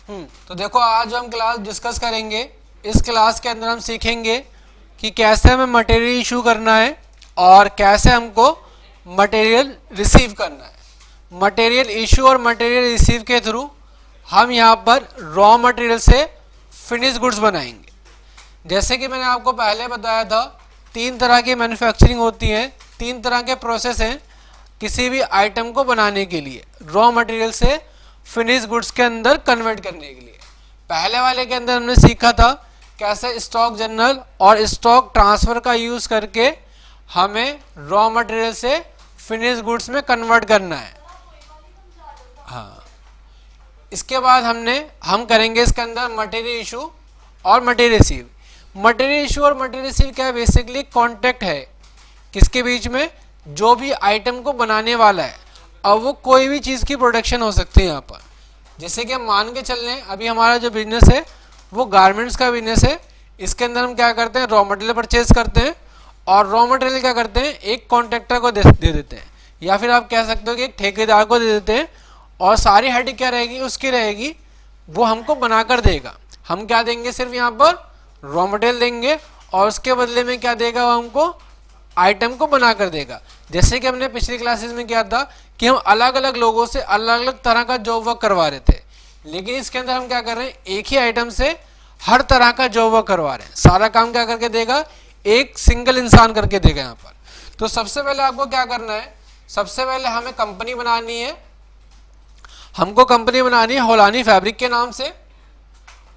तो देखो आज हम क्लास डिस्कस करेंगे। इस क्लास के अंदर हम सीखेंगे कि कैसे हमें मटेरियल इशू करना है और कैसे हमको मटेरियल रिसीव करना है। मटेरियल इशू और मटेरियल रिसीव के थ्रू हम यहाँ पर रॉ मटेरियल से फिनिश गुड्स बनाएंगे। जैसे कि मैंने आपको पहले बताया था, 3 तरह की मैन्युफैक्चरिंग होती है, 3 तरह के प्रोसेस हैं किसी भी आइटम को बनाने के लिए, रॉ मटेरियल से फिनिश गुड्स के अंदर कन्वर्ट करने के लिए। पहले वाले के अंदर हमने सीखा था कैसे स्टॉक जनरल और स्टॉक ट्रांसफर का यूज करके हमें रॉ मटेरियल से फिनिश गुड्स में कन्वर्ट करना है। हाँ, इसके बाद हम करेंगे इसके अंदर मटेरियल इशू और मटेरियल रिसीव। मटेरियल इशू और मटेरियल रिसीव क्या है? बेसिकली कॉन्ट्रैक्ट है किसके बीच में, जो भी आइटम को बनाने वाला है। अब वो कोई भी चीज़ की प्रोडक्शन हो सकती है यहाँ पर। जैसे कि हम मान के चल रहे हैं, अभी हमारा जो बिजनेस है वो गारमेंट्स का बिजनेस है। इसके अंदर हम क्या करते हैं, रॉ मटेरियल परचेज करते हैं और रॉ मटेरियल क्या करते हैं, एक कॉन्ट्रैक्टर को दे देते हैं, या फिर आप कह सकते हो कि एक ठेकेदार को दे देते हैं और सारी हेडिंग क्या रहेगी, उसकी रहेगी, वो हमको बनाकर देगा। हम क्या देंगे, सिर्फ यहाँ पर रॉ मटेरियल देंगे और उसके बदले में क्या देगा, वो हमको आइटम को बनाकर देगा। जैसे कि हमने पिछली क्लासेस में किया था कि हम अलग अलग लोगों से अलग अलग तरह का जॉब वर्क करवा रहे थे, लेकिन इसके अंदर हम क्या कर रहे हैं, एक ही आइटम से हर तरह का जॉब वर्क करवा रहे हैं। सारा काम क्या करके देगा, एक सिंगल इंसान करके देगा यहाँ पर। तो सबसे पहले आपको क्या करना है, सबसे पहले हमें कंपनी बनानी है। हमको कंपनी बनानी है होलानी फैब्रिक के नाम से,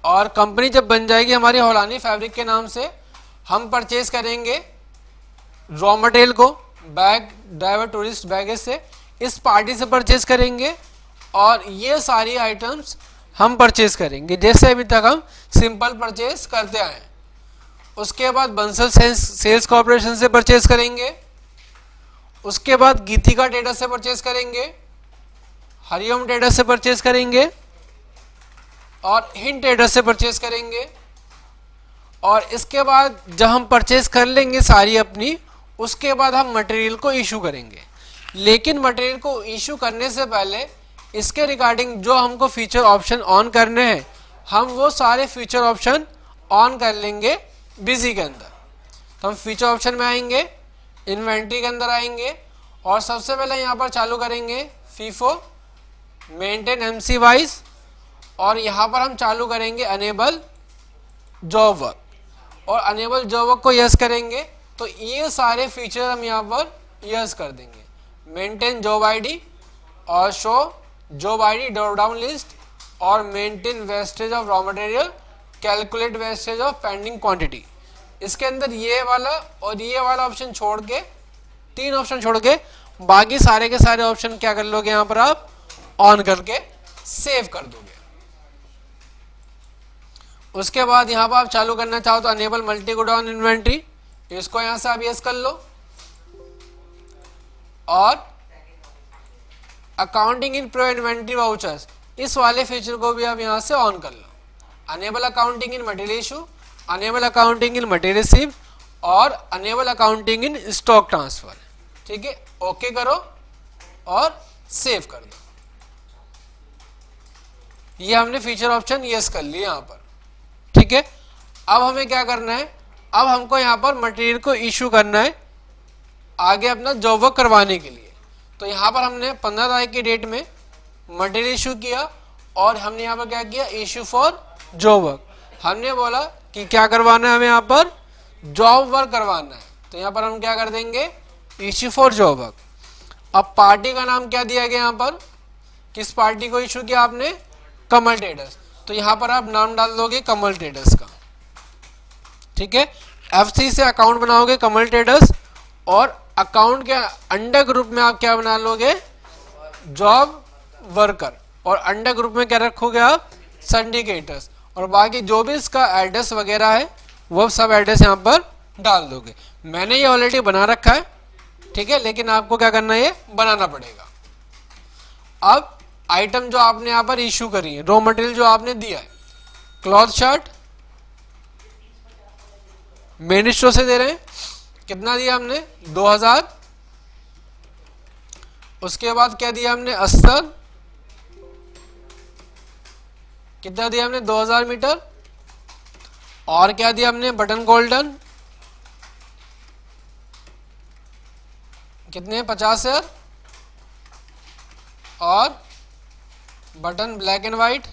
और कंपनी जब बन जाएगी हमारी होलानी फैब्रिक के नाम से, हम परचेज करेंगे रॉ मटेरियल को बैग, ड्राइवर, टूरिस्ट बैगेज से, इस पार्टी से परचेज करेंगे और ये सारी आइटम्स हम परचेज करेंगे जैसे अभी तक हम सिंपल परचेज करते आए। उसके बाद बंसल सेल्स कॉर्पोरेशन से परचेज करेंगे, उसके बाद गीतिका ट्रेडर्स से परचेज करेंगे, हरिओम ट्रेडर्स से परचेज करेंगे और हिंद ट्रेडर्स से परचेज करेंगे। और इसके बाद जब हम परचेज कर लेंगे सारी अपनी, उसके बाद हम मटेरियल को इशू करेंगे। लेकिन मटेरियल को इशू करने से पहले इसके रिगार्डिंग जो हमको फीचर ऑप्शन ऑन करने हैं, हम वो सारे फीचर ऑप्शन ऑन कर लेंगे बिजी के अंदर। तो हम फीचर ऑप्शन में आएंगे, इन्वेंट्री के अंदर आएंगे और सबसे पहले यहाँ पर चालू करेंगे फीफो मेंटेन एमसी वाइज, और यहाँ पर हम चालू करेंगे अनेबल जॉब वर्क, और अनेबल जॉब वर्क को यस करेंगे तो ये सारे फीचर हम यहाँ पर यस कर देंगे। मेंटेन जॉब आईडी और show job ID drop down list, और maintain wastage of raw material, calculate wastage of pending quantity. इसके अंदर ये वाला और ये वाला ऑप्शन छोड़ के, 3 ऑप्शन छोड़ के बाकी सारे के सारे ऑप्शन क्या कर लोगे, यहाँ पर आप ऑन करके सेव कर दोगे। उसके बाद यहाँ पर आप चालू करना चाहो तो अनेबल मल्टी गोडाउन इन्वेंट्री, इसको यहाँ से आप यस कर लो, और accounting in pro inventory vouchers, इस वाले फीचर को भी आप यहाँ से ऑन कर लो। Enable accounting in material issue, enable accounting in material receive और enable accounting in stock transfer. ठीक है, ओके करो और सेव कर दो। ये हमने फीचर ऑप्शन यस कर लिए यहाँ पर। ठीक है, अब हमें क्या करना है, अब हमको यहाँ पर मटेरियल को इशू करना है आगे अपना जॉब वर्क करवाने के लिए। तो यहाँ पर हमने 15 तारीख की डेट में मटेरियल इशू किया और हमने यहाँ पर क्या किया, इशू फॉर जॉब वर्क। हमने बोला कि क्या करवाना है, हमें यहाँ पर जॉब वर्क करवाना है, तो यहाँ पर हम क्या कर देंगे, इशू फॉर जॉब वर्क। अब पार्टी का नाम क्या दिया गया, यहाँ पर किस पार्टी को इशू किया आपने, कमल ट्रेडर्स, तो यहाँ पर आप नाम डाल दोगे कमल ट्रेडर्स का। ठीक है, F3 से अकाउंट बनाओगे कमल ट्रेडर्स, और अकाउंट के अंडर ग्रुप में आप क्या बना लोगे, जॉब वर्कर, और अंडर ग्रुप में क्या रखोगे आप, सिंडिकेटर्स, और बाकी जो भी इसका एड्रेस वगैरह है वो सब एड्रेस यहाँ पर डाल दोगे। मैंने ये ऑलरेडी बना रखा है, ठीक है, लेकिन आपको क्या करना है, ये बनाना पड़ेगा। अब आइटम जो आपने यहाँ पर इशू करी है, रॉ मटेरियल जो आपने दिया है, क्लॉथ शर्ट मेन स्टोर से दे रहे हैं, कितना दिया हमने, 2000। उसके बाद क्या दिया हमने, अस्तर, कितना दिया हमने 2000 मीटर। और क्या दिया हमने बटन गोल्डन कितने 50,000 और बटन ब्लैक एंड वाइट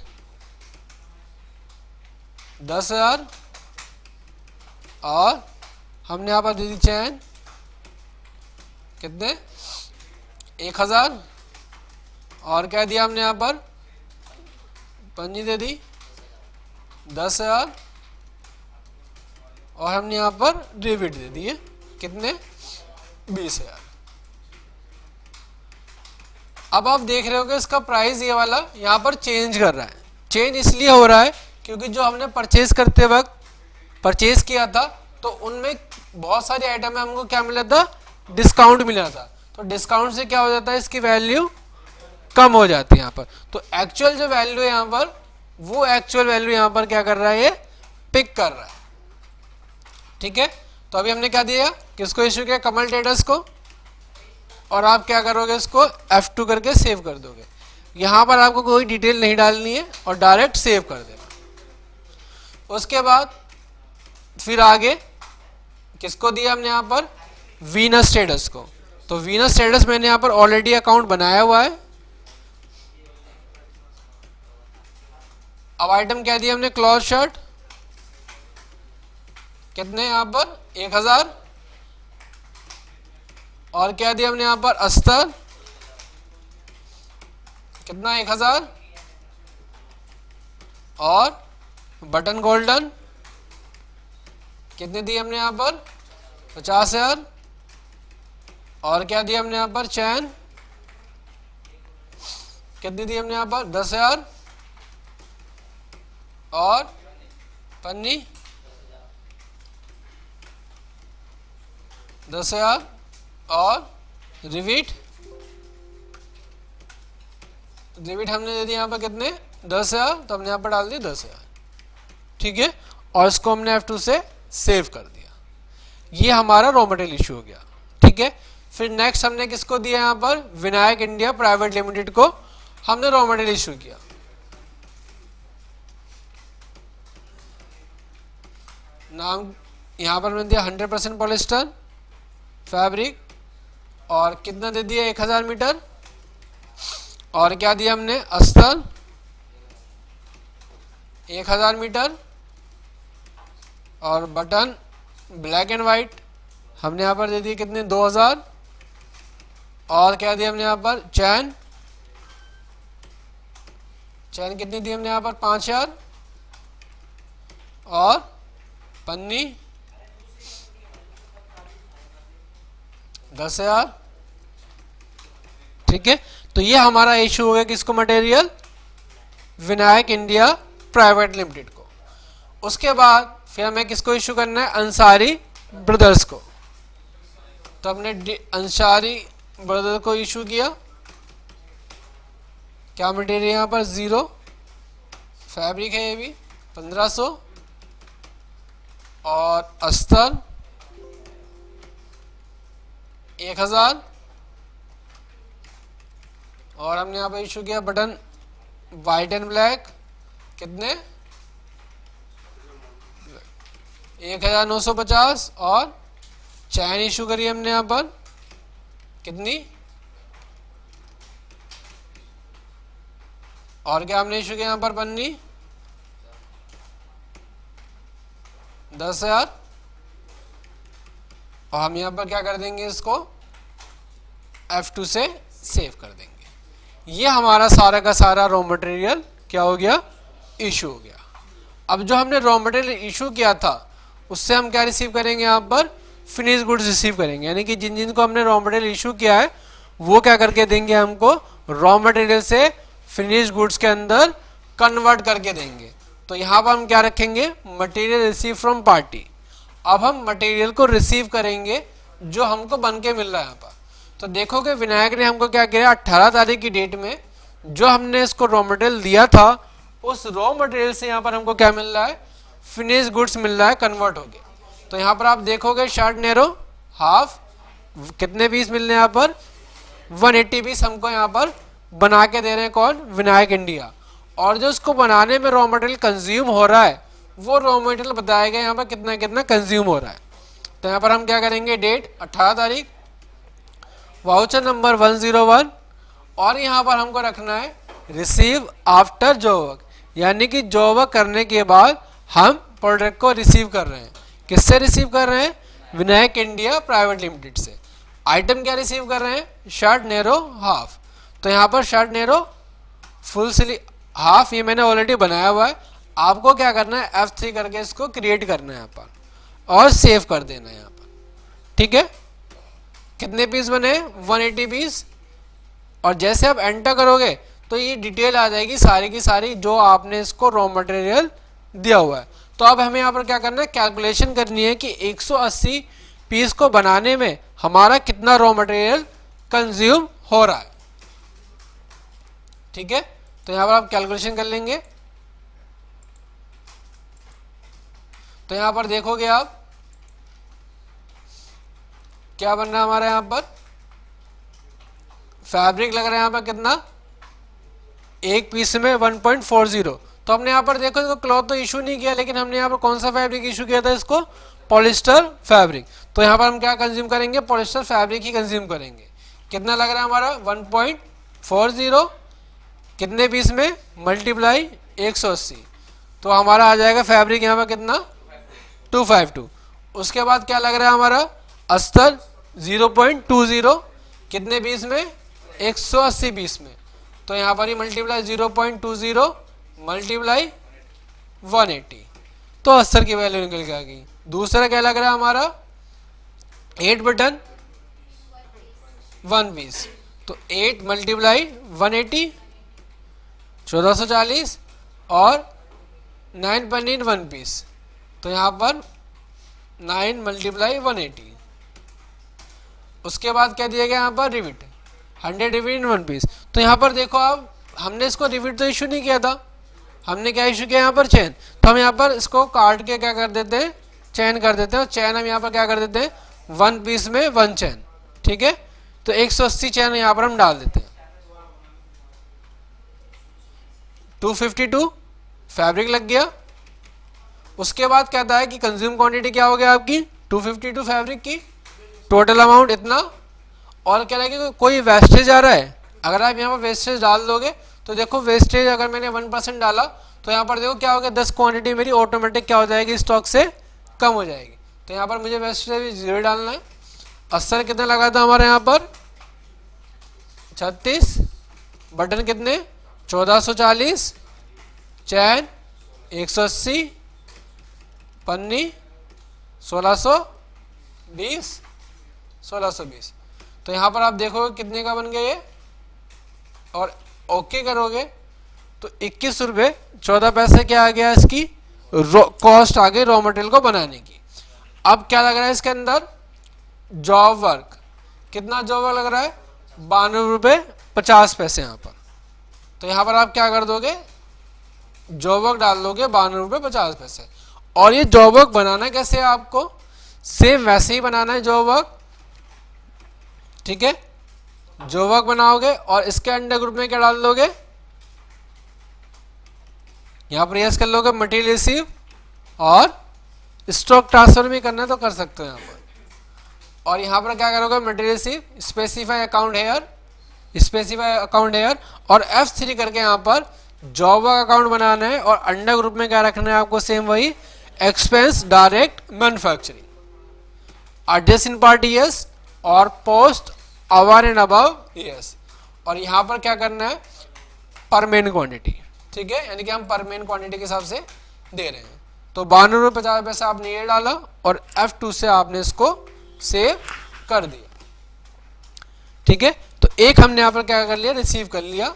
10,000 और हमने यहाँ पर दे दी चैन कितने 1,000 और क्या दिया हमने यहाँ पर पंजी दे दी 10,000 और हमने यहाँ पर रिविट दे दिए कितने 20,000। अब आप देख रहे हो कि इसका प्राइस ये वाला यहाँ पर चेंज कर रहा है। चेंज इसलिए हो रहा है क्योंकि जो हमने परचेज करते वक्त परचेज किया था तो उनमें बहुत सारी आइटम में हमको क्या मिला था डिस्काउंट मिला था। तो डिस्काउंट से क्या हो जाता है इसकी वैल्यू कम हो जाती है यहाँ पर। तो एक्चुअल जो वैल्यू है यहाँ पर वो एक्चुअल वैल्यू यहाँ पर क्या कर रहा है ये पिक कर रहा है। ठीक है, तो अभी हमने क्या दिया किसको इश्यू किया कमल ट्रेडर्स को और आप क्या करोगे इसको F2 करके सेव कर दोगे। यहाँ पर आपको कोई डिटेल नहीं डालनी है और डायरेक्ट सेव कर देना। उसके बाद फिर आगे किसको दिया हमने यहाँ पर वीनस ट्रेडर्स को। तो वीनस ट्रेडर्स मैंने यहाँ पर ऑलरेडी अकाउंट बनाया हुआ है। अब आइटम क्या दिया हमने क्लॉथ शर्ट कितने यहाँ पर 1,000 और क्या दिया हमने यहाँ पर अस्तर कितना 1,000 और बटन गोल्डन कितने दिए हमने यहाँ पर 50,000 और क्या दिया हमने यहाँ पर चैन कितनी दी हमने यहाँ पर 10,000 और पन्नी 10,000 और रिविट हमने दे दिया यहाँ पर कितने 10,000 तो हमने यहाँ पर डाल दी 10,000। ठीक है, और इसको हमने F2 से सेव कर दिया। ये हमारा रॉ मटेरियल इशू हो गया। ठीक है, फिर नेक्स्ट हमने किसको दिया यहाँ पर विनायक इंडिया प्राइवेट लिमिटेड को हमने रॉ मटेरियल इशू किया। नाम यहाँ पर मैंने दिया 100% पॉलिस्टर फैब्रिक और कितना दे दिया 1,000 मीटर और क्या दिया हमने अस्तर 1,000 मीटर और बटन ब्लैक एंड वाइट हमने यहाँ पर दे दिए कितने 2,000 और क्या दिया हमने यहाँ पर चैन कितनी दी हमने यहाँ पर 5,000 और पन्नी 10,000। ठीक है, तो ये हमारा इशू हो गया किसको material Vinayak India private limited को। उसके बाद फिर हमें किसको इशू करना है अंसारी ब्रदर्स को। तो हमने अंसारी ब्रदर्स को इशू किया। क्या मटेरियल यहाँ पर 0 फैब्रिक है ये भी 1,500 और अस्तर 1,000 और हमने यहाँ पर इशू किया बटन वाइट एंड ब्लैक कितने 1,950 और चैन इशू करी हमने यहाँ पर कितनी और क्या हमने इशू किया यहाँ पर पन्नी 10,000 और हम यहाँ पर क्या कर देंगे इसको F2 से सेव कर देंगे। ये हमारा सारा का सारा रॉ मटेरियल क्या हो गया इशू हो गया। अब जो हमने रॉ मटेरियल इशू किया था उससे हम क्या रिसीव करेंगे यहाँ पर फिनिश गुड्स रिसीव करेंगे। यानी कि जिन जिन को हमने रॉ मटेरियल इशू किया है वो क्या करके देंगे हमको रॉ मटेरियल से फिनिश गुड्स के अंदर कन्वर्ट करके देंगे। तो यहाँ पर हम क्या रखेंगे मटेरियल रिसीव फ्रॉम पार्टी। अब हम मटेरियल को रिसीव करेंगे जो हमको बन के मिल रहा है यहाँ पर। तो देखोगे विनायक ने हमको क्या किया 18 तारीख की डेट में जो हमने इसको रॉ मटेरियल दिया था उस रॉ मटेरियल से यहाँ पर हमको क्या मिल रहा है फिनिश गुड्स मिल रहा है कन्वर्ट हो गया। तो यहाँ पर आप देखोगे शर्ट नेरो हाफ कितने पीस मिल रहे हैं यहाँ पर 180 पीस हमको यहाँ पर बना के दे रहे हैं कौन विनायक इंडिया। और जो इसको बनाने में रॉ मटेरियल कंज्यूम हो रहा है वो रॉ मटेरियल बताया गया यहाँ पर कितना कितना कंज्यूम हो रहा है। तो यहाँ पर हम क्या करेंगे, डेट 18 तारीख, वाउचर नंबर 101, और यहाँ पर हमको रखना है रिसीव आफ्टर जॉब वर्क, यानी कि जॉब वर्क करने के बाद हम प्रोडक्ट को रिसीव कर रहे हैं। किससे रिसीव कर रहे हैं? विनायक इंडिया प्राइवेट लिमिटेड से। आइटम क्या रिसीव कर रहे हैं? Shirt narrow half. तो यहाँ पर shirt narrow full sleeve half ये मैंने ऑलरेडी बनाया हुआ है, आपको क्या करना है F3 करके इसको क्रिएट करना है यहाँ पर और सेव कर देना है यहाँ पर। ठीक है, कितने पीस बने? 180 पीस। और जैसे आप एंटर करोगे तो ये डिटेल आ जाएगी सारी की सारी जो आपने इसको रॉ मटेरियल दिया हुआ है। तो अब हमें यहाँ पर क्या करना है, कैलकुलेशन करनी है कि 180 पीस को बनाने में हमारा कितना रॉ मटेरियल कंज्यूम हो रहा है। ठीक है, तो यहाँ पर आप कैलकुलेशन कर लेंगे। तो यहाँ पर देखोगे आप क्या बन रहा है हमारा, यहाँ पर फैब्रिक लग रहा है यहाँ पर कितना, एक पीस में 1.40। तो हमने यहाँ पर देखो क्लॉथ तो इशू नहीं किया, लेकिन हमने यहाँ पर कौन सा फैब्रिक इशू किया था, इसको पॉलिस्टर फैब्रिक। तो यहाँ पर हम क्या कंज्यूम करेंगे, पॉलिस्टर फैब्रिक ही कंज्यूम करेंगे। कितना लग रहा है हमारा 1.40, कितने पीस में, मल्टीप्लाई 180, तो हमारा आ जाएगा फैब्रिक यहाँ पर कितना 252। उसके बाद क्या लग रहा है हमारा अस्तर 0.20, कितने पीस में, 180 पीस में। तो यहाँ पर ही मल्टीप्लाई 0.20 मल्टीप्लाई 180, तो अस्तर की वैल्यू निकल के आ गई। दूसरा क्या लग रहा है हमारा 8 बटन 1 पीस, तो 8 मल्टीप्लाई 180 1440, और 9 पनीर 1 पीस, तो यहाँ पर 9 मल्टीप्लाई 180। उसके बाद क्या दिया गया यहाँ पर, रिविट 100 रिविट इन 1 पीस। तो यहाँ पर देखो आप, हमने इसको रिविट तो इशू नहीं किया था, हमने क्या इशू किया यहाँ पर, चेन। तो हम यहाँ पर इसको काट के क्या कर देते हैं, चेन कर देते हैं। और चेन हम यहाँ पर क्या कर देते हैं, 1 पीस में 1 चेन। ठीक है, तो 180 चेन यहाँ पर हम डाल देते हैं। 252 फैब्रिक लग गया। उसके बाद कहता है कि कंज्यूम क्वांटिटी क्या हो गया आपकी 252 फैब्रिक की, टोटल अमाउंट इतना। और कह रहा है कि कोई वेस्टेज आ रहा है, अगर आप यहाँ पर वेस्टेज डाल दोगे तो देखो वेस्टेज अगर मैंने 1% डाला तो यहाँ पर देखो क्या हो गया, 10 क्वांटिटी मेरी ऑटोमेटिक क्या हो जाएगी, स्टॉक से कम हो जाएगी। तो यहाँ पर मुझे वेस्टेज 0 डालना है। अस्तर कितना लगा था हमारे यहाँ पर 36, बटन कितने 1440, चैन 180, पन्नी 1620। तो यहाँ पर आप देखोगे कितने का बन गया ये, और ओके करोगे तो 21 रुपये 14 पैसे क्या आ गया, इसकी कॉस्ट आ गई रॉ मटेरियल को बनाने की। अब क्या लग रहा है इसके अंदर, जॉब वर्क, कितना जॉब वर्क लग रहा है 92 रुपये 50 पैसे यहाँ पर। तो यहाँ पर आप क्या कर दोगे, जॉब वर्क डाल दोगे 92 रुपये 50 पैसे। और ये जॉब वर्क बनाना कैसे है, आपको सेम वैसे ही बनाना है जॉब वर्क। ठीक है, जॉब वर्क बनाओगे और इसके अंडर ग्रुप में क्या डाल दोगे, यहाँ पर यस कर लोगे मटेरियल रिसीव, और स्टॉक ट्रांसफर भी करना है तो कर सकते हो यहाँ पर। और यहाँ पर क्या करोगे, material receive, specify account here, specify account here, और F3 करके यहाँ पर जॉब वर्क अकाउंट बनाना है। और अंडर ग्रुप में क्या रखना है आपको, सेम वही expense direct manufacturing, address in party yes, और post over and above yes. और यहाँ पर क्या करना है, पर मेन क्वांटिटी। ठीक है, यानी कि हम पर मेन क्वांटिटी के हिसाब से दे रहे हैं। तो 92 रुपये 50 पैसे आपने ये डाला और F2 से आपने इसको सेव कर दिया। ठीक है, तो एक हमने यहाँ पर क्या कर लिया, रिसीव कर लिया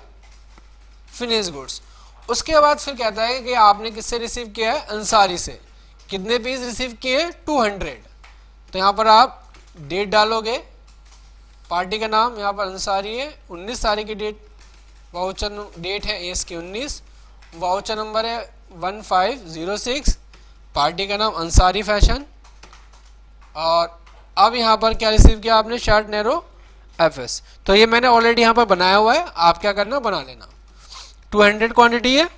फिनिश गुड्स। उसके बाद फिर कहता है कि आपने किससे रिसीव किया है, अंसारी से। कितने पीस रिसीव किए, 200। तो यहाँ पर आप डेट डालोगे, पार्टी का नाम यहाँ पर अंसारी है, 19 तारीख की डेट, वाउचर डेट है इसकी 19, वाउचर नंबर है 1506, पार्टी का नाम अंसारी फैशन। और अब यहाँ पर क्या रिसीव किया आपने, शर्ट नेरो FS। तो ये मैंने ऑलरेडी यहाँ पर बनाया हुआ है, आप क्या करना, बना लेना। 200 क्वांटिटी है,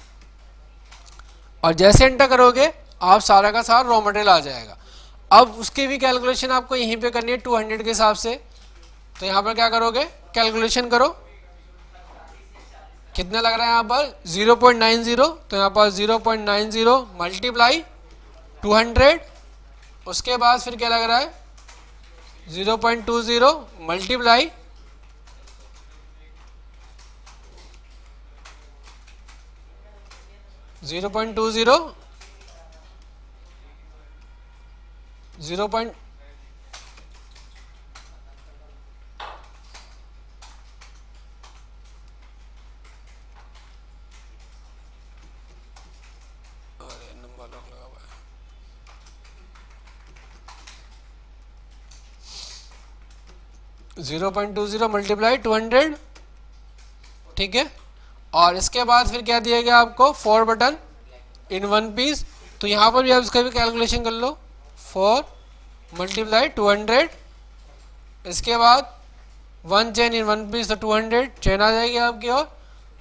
और जैसे एंटर करोगे आप सारा का सारा रॉ मटेरियल आ जाएगा। अब उसकी भी कैलकुलेशन आपको यहीं पे करनी है 200 के हिसाब से। तो यहाँ पर क्या करोगे, कैलकुलेशन करो, कितना लग रहा है यहाँ पर 0.90, तो यहाँ पर 0.90 मल्टीप्लाई 200, उसके बाद फिर क्या लग रहा है 0.20 मल्टीप्लाई 0.20 0.20 मल्टीप्लाई 200, ठीक है। और इसके बाद फिर क्या दिया गया आपको 4 बटन इन 1 पीस, तो यहाँ पर भी आप इसका भी कैलकुलेशन कर लो, 4 मल्टीप्लाई 200, इसके बाद 1 चेन इन 1 पीस, तो 200 चेन आ जाएगी आपकी, और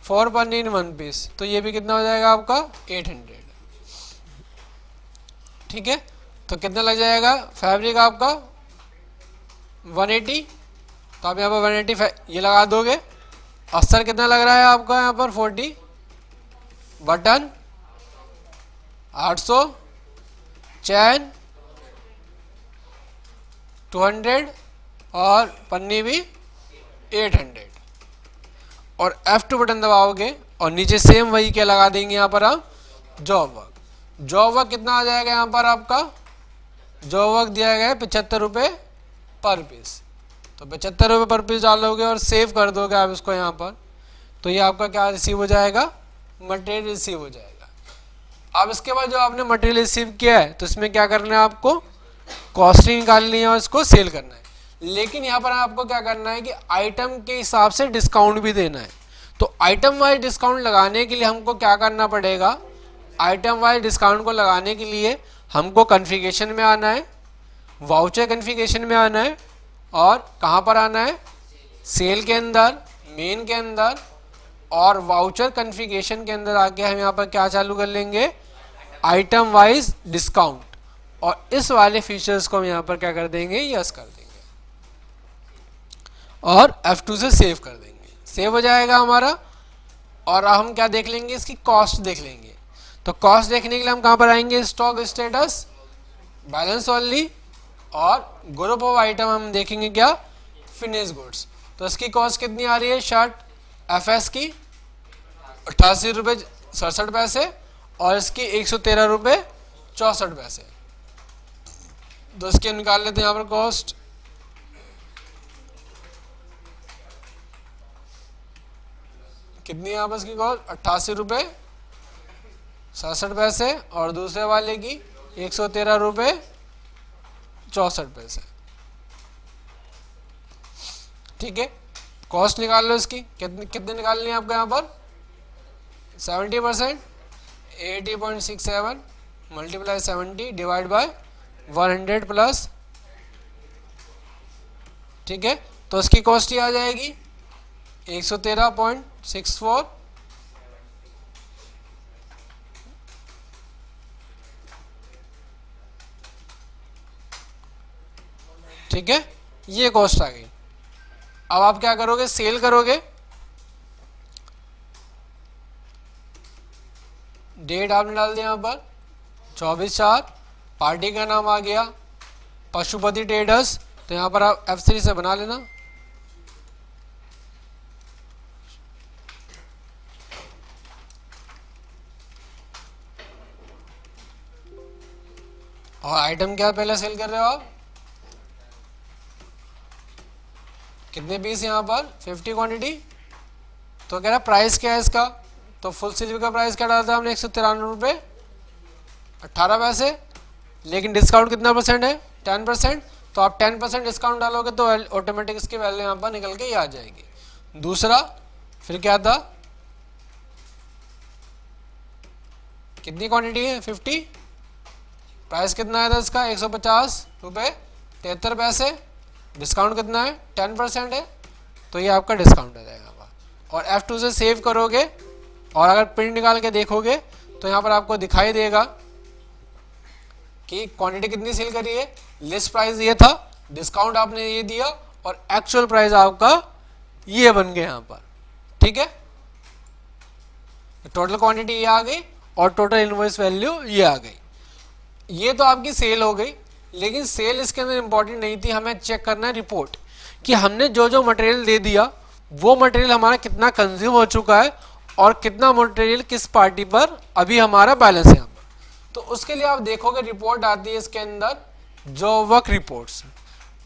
4 बटन इन 1 पीस, तो ये भी कितना हो जाएगा आपका 800, ठीक है। तो कितना लग जाएगा फैब्रिक आपका 180, तो आप यहाँ पर 180 ये लगा दोगे। अस्तर कितना लग रहा है आपका यहाँ पर 40, बटन 800, चैन 200 और पन्नी भी 800, और F2 बटन दबाओगे और नीचे सेम वही क्या लगा देंगे यहाँ पर आप जॉब वर्क। जॉब वर्क कितना आ जाएगा यहाँ पर आपका, जॉब वर्क दिया गया है 75 रुपये पर पीस, तो 75 रुपये पर पीस डालोगे और सेव कर दोगे आप इसको यहाँ पर, तो ये आपका क्या रिसीव हो जाएगा, मटेरियल रिसीव हो जाएगा। अब इसके बाद जो आपने मटेरियल रिसीव किया है तो इसमें क्या करना है, आपको कॉस्टिंग निकालनी है और इसको सेल करना है। लेकिन यहाँ पर आपको क्या करना है कि आइटम के हिसाब से डिस्काउंट भी देना है। तो आइटम वाइज डिस्काउंट लगाने के लिए हमको क्या करना पड़ेगा, आइटम वाइज डिस्काउंट को लगाने के लिए हमको कॉन्फ़िगरेशन में आना है, वाउचर कॉन्फ़िगरेशन में आना है, और कहाँ पर आना है, सेल के अंदर, मेन के अंदर, और वाउचर कॉन्फ़िगरेशन के अंदर आके हम यहाँ पर क्या चालू कर लेंगे, आइटम वाइज डिस्काउंट, और इस वाले फीचर्स को हम यहाँ पर क्या कर देंगे, यस कर देंगे, और F2 से सेव कर देंगे, सेव हो जाएगा हमारा। और हम क्या देख लेंगे, इसकी कॉस्ट देख लेंगे। तो कॉस्ट देखने के लिए हम कहाँ पर आएंगे, स्टॉक स्टेटस, बैलेंस ओनली, और ग्रुप ऑफ आइटम हम देखेंगे क्या, फिनिश गुड्स। तो इसकी कॉस्ट कितनी आ रही है, शर्ट FS की 88 रुपये 67 पैसे, और इसकी 113 रुपये 64 पैसे। तो इसके निकाल लेते हैं यहाँ पर कॉस्ट, कितनी है यहाँ पर इसकी कॉस्ट, 88 रुपये 67 पैसे, और दूसरे वाले की 113 रुपये 64 पैसे, ठीक है। कॉस्ट निकाल लो इसकी, कितने निकालनी है आपको यहाँ पर, 70%, 80.67 मल्टीप्लाई 70 डिवाइड बाय 100 प्लस, ठीक है। तो इसकी कॉस्ट ही आ जाएगी 113.64, ठीक है, ये कॉस्ट आ गई। अब आप क्या करोगे, सेल करोगे, डेट आपने डाल दिया यहाँ पर 24/4, पार्टी का नाम आ गया पशुपति ट्रेडर्स, तो यहाँ पर आप F3 से बना लेना, और आइटम क्या पहले सेल कर रहे हो आप, कितने पीस यहाँ पर 50 क्वांटिटी। तो कह रहा प्राइस क्या है इसका, तो फुल स्लीव का प्राइस क्या डाला था हमने 193 रुपये 18 पैसे, लेकिन डिस्काउंट कितना परसेंट है, 10%, तो आप 10% डिस्काउंट डालोगे तो ऑटोमेटिक इसकी वैल्यू यहाँ पर निकल के ही आ जाएगी। दूसरा फिर क्या था, कितनी क्वांटिटी है 50, प्राइस कितना आया था इसका 150 रुपये 73 पैसे, डिस्काउंट कितना है 10% है, तो ये आपका डिस्काउंट आ जाएगा। और F2 से सेव करोगे और अगर प्रिंट निकाल के देखोगे तो यहाँ पर आपको दिखाई देगा कि क्वांटिटी कितनी सेल करी है, लिस्ट प्राइस ये था, डिस्काउंट आपने ये दिया और एक्चुअल प्राइस आपका ये बन गया यहाँ पर। ठीक है, टोटल क्वांटिटी ये आ गई और टोटल इनवॉइस वैल्यू ये आ गई। ये तो आपकी सेल हो गई, लेकिन सेल इसके अंदर इंपॉर्टेंट नहीं थी, हमें चेक करना है रिपोर्ट कि हमने जो जो मटेरियल दे दिया वो मटेरियल हमारा कितना कंज्यूम हो चुका है और कितना मटेरियल किस पार्टी पर अभी हमारा बैलेंस है यहाँ पर। तो उसके लिए आप देखोगे रिपोर्ट आती है इसके अंदर जॉब वर्क रिपोर्ट्स।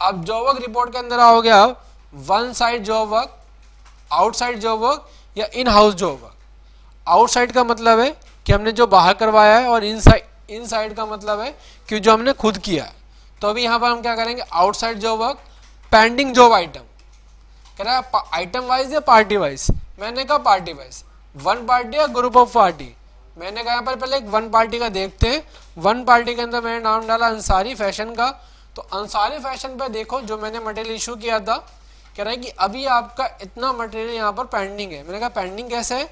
अब जॉब वर्क रिपोर्ट के अंदर आओगे आप one side job work, outside job work या in house job work. Outside का मतलब है कि हमने जो बाहर करवाया है और इनसाइड का मतलब है कि जो हमने खुद किया है। तो अभी यहाँ पर हम क्या करेंगे, outside job work, pending job item. कह रहा है आइटम वाइज या पार्टी वाइज, मैंने कहा पार्टी वाइज, वन पार्टी या ग्रुप ऑफ पार्टी। मैंने कहा यहाँ पर पहले एक वन पार्टी का देखते हैं। वन पार्टी के अंदर मैंने नाम डाला अंसारी फैशन का। तो अंसारी फैशन पे देखो जो मैंने मटेरियल इशू किया था, कह रहा है कि अभी आपका इतना मटेरियल यहाँ पर पेंडिंग है। मैंने कहा पेंडिंग कैसे है,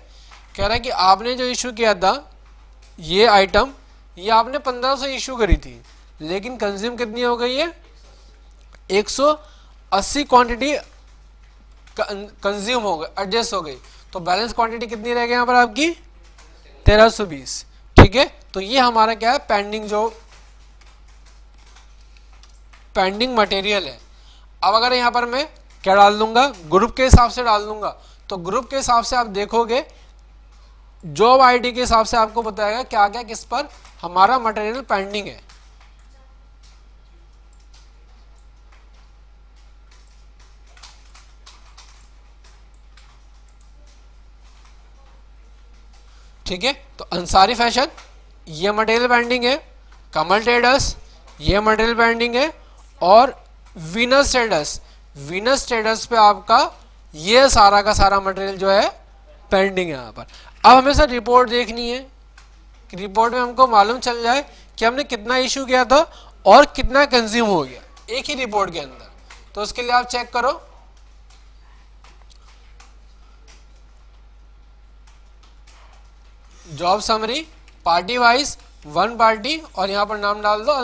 कह रहा है कि आपने जो इशू किया था ये आइटम, ये आपने 1500 इशू करी थी, लेकिन कंज्यूम कितनी हो गई है, 180 क्वांटिटी कंज्यूम हो गई, एडजस्ट हो गई। तो बैलेंस क्वांटिटी कितनी रह गई यहाँ पर आपकी 1320। ठीक है, तो ये हमारा क्या है, पेंडिंग मटेरियल है। अब अगर यहाँ पर मैं क्या डाल दूंगा, ग्रुप के हिसाब से डाल दूंगा, तो ग्रुप के हिसाब से आप देखोगे जॉब आईडी के हिसाब से आपको बताएगा क्या क्या किस पर हमारा मटेरियल पेंडिंग है। ठीक है, तो अंसारी फैशन ये मटेरियल पेंडिंग है, कमल ट्रेडर्स ये मटेरियल पेंडिंग है और वीनस ट्रेडर्स पे आपका ये सारा का सारा मटेरियल जो है पेंडिंग है यहाँ पर। अब हमें सर रिपोर्ट देखनी है कि रिपोर्ट में हमको मालूम चल जाए कि हमने कितना इशू किया था और कितना कंज्यूम हो गया एक ही रिपोर्ट के अंदर। तो उसके लिए आप चेक करो, job summary party wise one party और यहाँ पर नाम डाल दो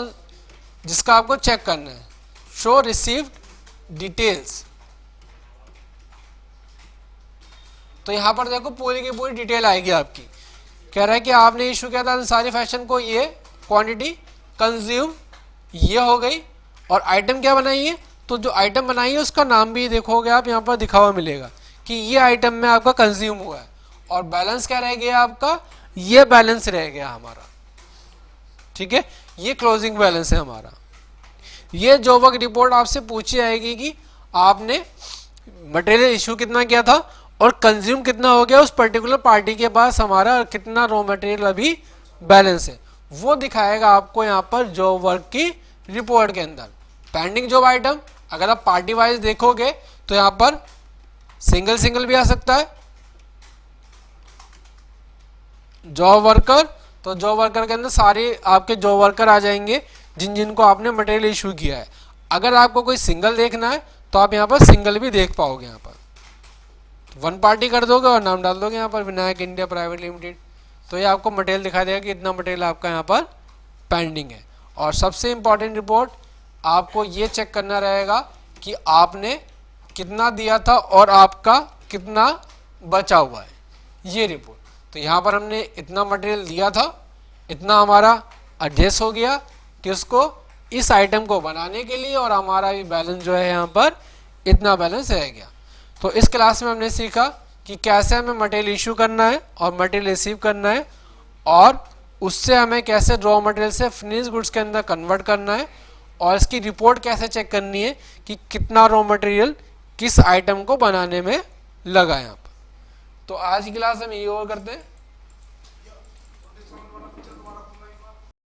जिसका आपको चेक करना है, शो रिसीव्ड डिटेल्स। तो यहाँ पर देखो पूरी की पूरी डिटेल आएगी आपकी। कह रहा है कि आपने इशू किया था अंसारी फैशन को, ये क्वांटिटी कंज्यूम ये हो गई और आइटम क्या बनाई है, तो जो आइटम बनाई है उसका नाम भी देखोगे आप यहाँ पर दिखा हुआ मिलेगा कि ये आइटम में आपका कंज्यूम हुआ है। और बैलेंस क्या रह गया आपका, ये बैलेंस रह गया हमारा। ठीक है, ये क्लोजिंग बैलेंस है हमारा। ये जॉब वर्क रिपोर्ट आपसे पूछी जाएगी कि आपने मटेरियल इशू कितना किया था और कंज्यूम कितना हो गया उस पर्टिकुलर पार्टी के पास हमारा, कितना रॉ मटेरियल अभी बैलेंस है, वो दिखाएगा आपको यहाँ पर जॉब वर्क की रिपोर्ट के अंदर। पेंडिंग जॉब आइटम अगर आप पार्टी वाइज देखोगे तो यहाँ पर सिंगल भी आ सकता है। जॉब वर्कर, तो जॉब वर्कर के अंदर सारे आपके जॉब वर्कर आ जाएंगे जिनको आपने मटेरियल इशू किया है। अगर आपको कोई सिंगल देखना है तो आप यहाँ पर सिंगल भी देख पाओगे। यहाँ पर वन पार्टी कर दोगे और नाम डाल दोगे यहाँ पर विनायक इंडिया प्राइवेट लिमिटेड, तो ये आपको मटेरियल दिखा देगा कि इतना मटेरियल आपका यहाँ पर पेंडिंग है। और सबसे इम्पॉर्टेंट रिपोर्ट आपको ये चेक करना रहेगा कि आपने कितना दिया था और आपका कितना बचा हुआ है, ये रिपोर्ट। तो यहाँ पर हमने इतना मटेरियल दिया था, इतना हमारा एडजस्ट हो गया किसको, इस आइटम को बनाने के लिए, और हमारा भी बैलेंस जो है यहाँ पर इतना बैलेंस रह गया। तो इस क्लास में हमने सीखा कि कैसे हमें मटेरियल इशू करना है और मटेरियल रिसीव करना है, और उससे हमें कैसे रॉ मटेरियल से फिनिश गुड्स के अंदर कन्वर्ट करना है, और इसकी रिपोर्ट कैसे चेक करनी है कि कितना रॉ मटेरियल किस आइटम को बनाने में लगा यहाँ पर। तो आज की क्लास हम ये और करते हैं।